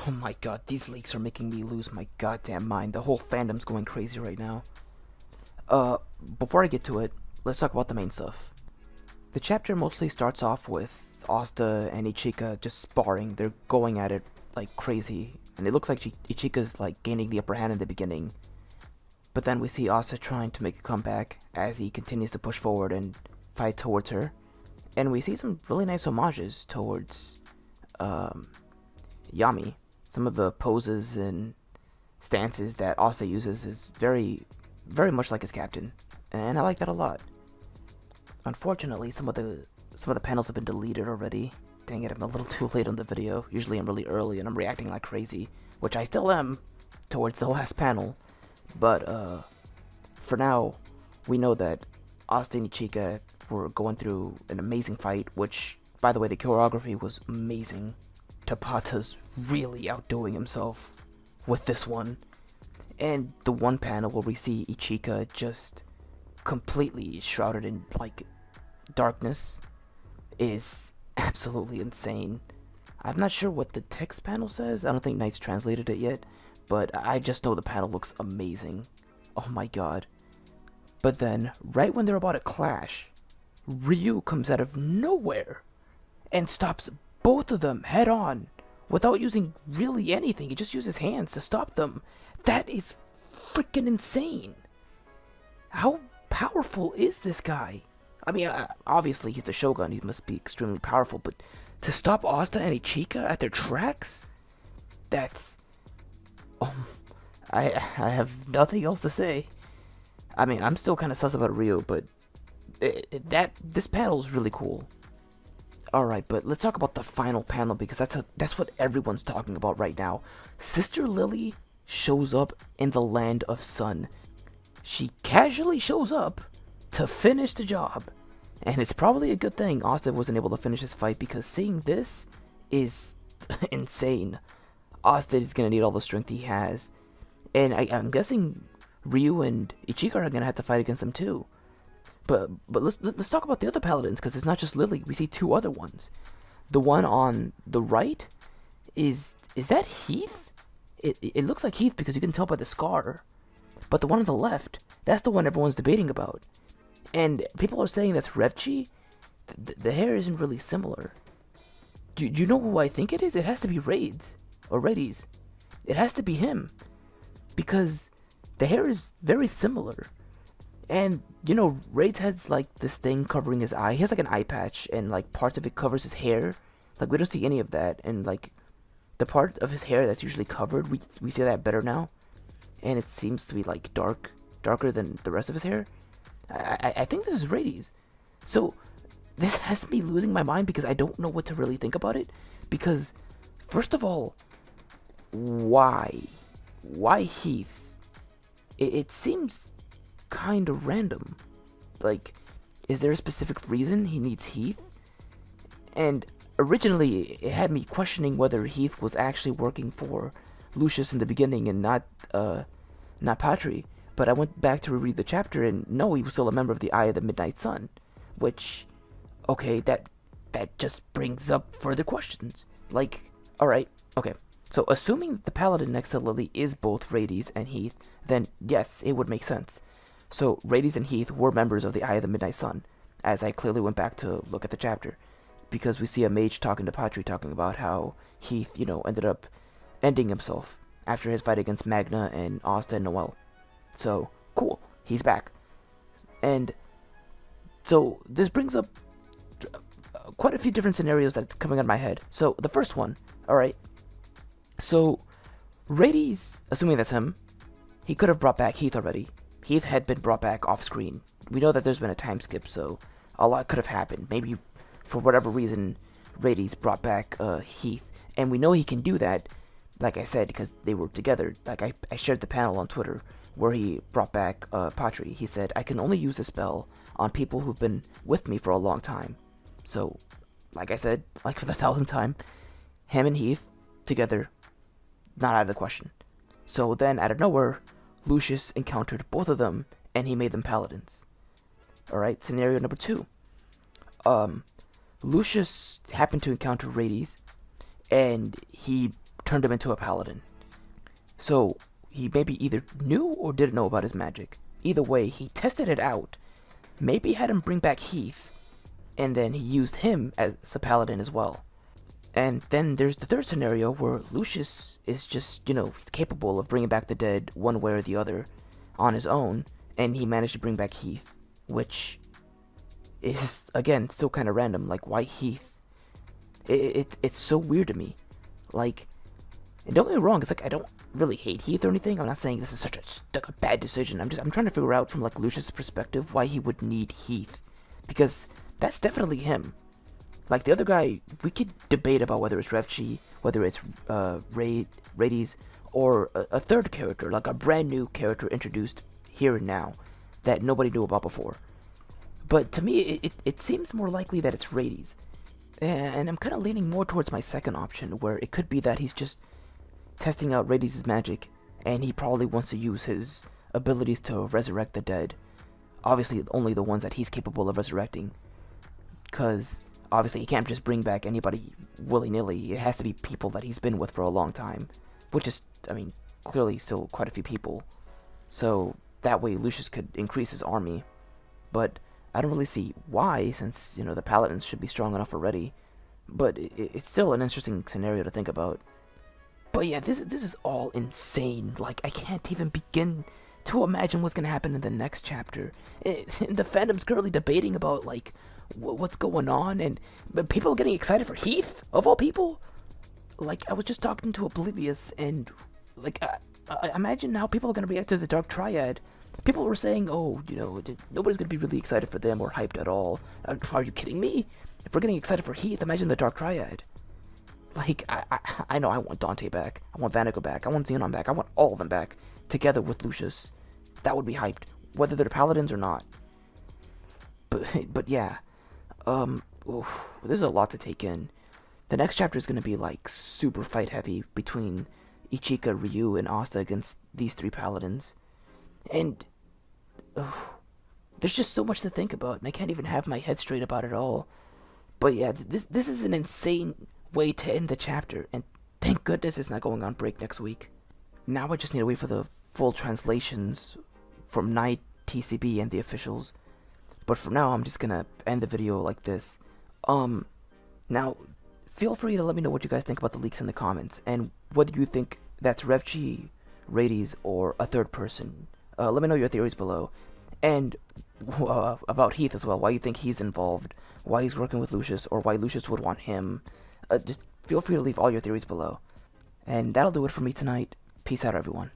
Oh my god, these leaks are making me lose my goddamn mind. The whole fandom's going crazy right now. Uh, Before I get to it, let's talk about the main stuff. The chapter mostly starts off with Asta and Ichika just sparring. They're going at it like crazy, and it looks like Ichika's like gaining the upper hand in the beginning. But then we see Asta trying to make a comeback as he continues to push forward and fight towards her. And we see some really nice homages towards um, Yami. Some of the poses and stances that Asta uses is very much like his captain, and I like that a lot. Unfortunately, some of the panels have been deleted already. Dang it, I'm a little too late on the video. Usually I'm really early and I'm reacting like crazy, which I still am towards the last panel. But for now, we know that Asta and Ichika were going through an amazing fight, which, by the way, the choreography was amazing. Tabata's really outdoing himself with this one. And the one panel where we see Ichika just completely shrouded in, like, darkness is absolutely insane. I'm not sure what the text panel says. I don't think Knight's translated it yet, but I just know the panel looks amazing. Oh my god. But then, right when they're about to clash, Ryu comes out of nowhere and stops both of them head on without using really anything. He just uses his hands to stop them. That is freaking insane. How powerful is this guy? I mean, obviously he's the Shogun. He must be extremely powerful, but to stop Asta and Ichika at their tracks, that's um, I have nothing else to say. I mean, I'm still kind of sus about Ryu, but this panel is really cool. All right, but let's talk about the final panel because that's what everyone's talking about right now. Sister Lily shows up in the land of Sun. She casually shows up to finish the job, and it's probably a good thing Asta wasn't able to finish this fight because seeing this is insane. Asta is gonna need all the strength he has, and I'm guessing Ryu and Ichika are gonna have to fight against them too. But let's talk about the other paladins because it's not just Lily. We see two other ones. The one on the right is that Heath? It looks like Heath because you can tell by the scar. But the one on the left, that's the one everyone's debating about. And people are saying that's Revchi. The hair isn't really similar. Do you know who I think it is? It has to be Raids or Raides. It has to be him because the hair is very similar. And, you know, Raids has, like, this thing covering his eye. He has, like, an eye patch, and, like, parts of it covers his hair. Like, we don't see any of that. And, like, the part of his hair that's usually covered, we see that better now. And it seems to be, like, darker than the rest of his hair. I think this is Raids. So, this has me losing my mind because I don't know what to really think about it. Because, first of all, why? Why Heath? It seems kind of random. Like, is there a specific reason he needs Heath? And originally, it had me questioning whether Heath was actually working for Lucius in the beginning and not Patri. But I went back to reread the chapter, and no, he was still a member of the Eye of the Midnight Sun. Which, okay, that just brings up further questions. Like, alright, okay. So, assuming that the paladin next to Lily is both Rades and Heath, then yes, it would make sense. So, Rades and Heath were members of the Eye of the Midnight Sun, as I clearly went back to look at the chapter. Because we see a mage talking to Patri, talking about how Heath, ended up ending himself after his fight against Magna and Asta and Noel. So, cool, he's back. And so, this brings up quite a few different scenarios that's coming out of my head. So, the first one, alright. So, Rades, assuming that's him, he could have brought back Heath already. Heath had been brought back off screen. We know that there's been a time skip, so a lot could have happened. Maybe for whatever reason, Rades brought back Heath. And we know he can do that, like I said, because they were together. Like I shared the panel on Twitter where he brought back Patri. He said, I can only use the spell on people who've been with me for a long time. So, like I said, like for the 1,000th time, him and Heath together, not out of the question. So then, out of nowhere, Lucius encountered both of them, and he made them paladins. Alright, scenario number 2. Lucius happened to encounter Rades, and he turned him into a paladin. So he maybe either knew or didn't know about his magic. Either way, he tested it out. Maybe had him bring back Heath, and then he used him as a paladin as well. And then there's the third scenario where Lucius is just, he's capable of bringing back the dead one way or the other on his own, and he managed to bring back Heath, which is, again, still kind of random. Like, why Heath? It's so weird to me. Like, and don't get me wrong, it's like I don't really hate Heath or anything. I'm not saying this is such a bad decision. I'm trying to figure out from like Lucius' perspective why he would need Heath, because that's definitely him. Like the other guy, we could debate about whether it's Revchi, whether it's Rades, or a third character, like a brand new character introduced here and now that nobody knew about before. But to me, it seems more likely that it's Rades. And I'm kind of leaning more towards my second option, where it could be that he's just testing out Rades' magic, and he probably wants to use his abilities to resurrect the dead. Obviously, only the ones that he's capable of resurrecting. Because, obviously, he can't just bring back anybody willy-nilly. It has to be people that he's been with for a long time. Which is, clearly still quite a few people. So, that way Lucius could increase his army. But I don't really see why, since, the paladins should be strong enough already. But it's still an interesting scenario to think about. But yeah, this is all insane. Like, I can't even begin to imagine what's gonna happen in the next chapter. The fandom's currently debating about, like, what's going on, and people are getting excited for Heath, of all people. Like, I was just talking to Oblivious, and, like, I imagine how people are gonna react to the Dark Triad. People were saying, oh, nobody's gonna be really excited for them or hyped at all. Are you kidding me? If we're getting excited for Heath, imagine the Dark Triad. Like, I know I want Dante back. I want Vanico back. I want Xenon back. I want all of them back, together with Lucius. That would be hyped, whether they're paladins or not. But yeah. There's a lot to take in. The next chapter is going to be, like, super fight heavy between Ichika, Ryu, and Asta against these three paladins. And, there's just so much to think about, and I can't even have my head straight about it all. But yeah, this is an insane way to end the chapter, and thank goodness it's not going on break next week. Now I just need to wait for the full translations from Night, TCB, and the officials. But for now, I'm just gonna end the video like this. Now, feel free to let me know what you guys think about the leaks in the comments, and whether you think that's Revchi, Rades, or a third person. Let me know your theories below. And about Heath as well, why you think he's involved, why he's working with Lucius, or why Lucius would want him. Just feel free to leave all your theories below. And that'll do it for me tonight. Peace out, everyone.